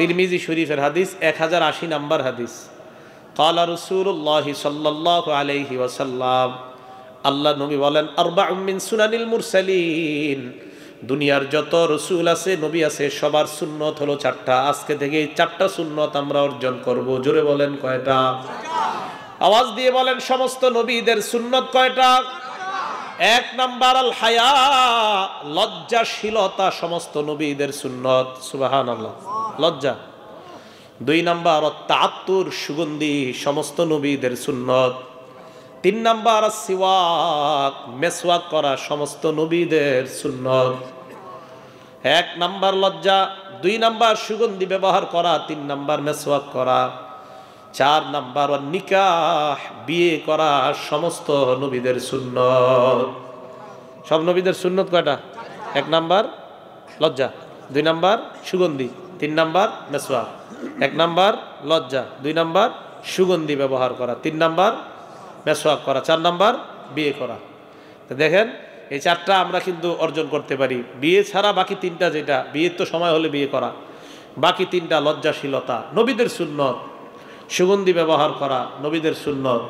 তিরমিজি শরীফের হাদিস 1080 নম্বর হাদিস। ক্বালা রাসূলুল্লাহ সাল্লাল্লাহু আলাইহি ওয়াসাল্লাম, আল্লাহ নবী বলেন, আরবাউম মিন সুনানিল মুরসালিন, দুনিয়ার যত রসুল আছে, নবী আছে, সবার সুন্নত হলো 4টা। আজকে থেকে এই 4টা সুন্নত আমরা অর্জন করব। জোরে বলেন কয়টা? আওয়াজ দিয়ে বলেন সমস্ত নবীদের সুন্নত কয়টা? 1 নাম্বার আল হায়া, লজ্জাশীলতা সমস্ত নবীদের সুন্নত। সুবহানাল্লাহ, লজ্জা। 2 নাম্বার তাআত্তুর, সুগন্ধি সমস্ত নবীদের সুন্নত। 3 নাম্বার সিওয়াক, মেসওয়াক করা সমস্ত নবীদের সুন্নত। 1 নাম্বার লজ্জা, 2 নাম্বার সুগন্ধি ব্যবহার করা, 3 নাম্বার মেসওয়াক করা, 4 নাম্বার নিকাহ, বিয়ে করা সমস্ত নবীদের সুন্নত। সব নবীদের সুন্নত কয়টা? 1 নাম্বার লজ্জা, 2 নাম্বার সুগন্ধি, 3 নাম্বার মেসওয়াক। 1 নাম্বার লজ্জা, 2 নাম্বার সুগন্ধি ব্যবহার করা, 3 নাম্বার মেসওয়াক করা, 4 নাম্বার বিয়ে করা। তো দেখেন এই 4টা আমরা কিন্তু অর্জন করতে পারি। বিয়ে ছাড়া বাকি 3টা, যেটা বিয়ের তো সময় হলে বিয়ে করা, বাকি 3টা লজ্জাশীলতা নবীদের সুন্নত, সুগন্ধি ব্যবহার করা নবীদের সুন্নত,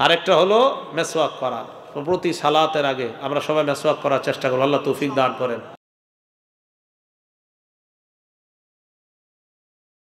আরেকটা হলো মেসওয়াক করা। প্রতি সালাতের আগে আমরা সবাই মেসওয়াক করার চেষ্টা করব। আল্লাহ তৌফিক দান করেন।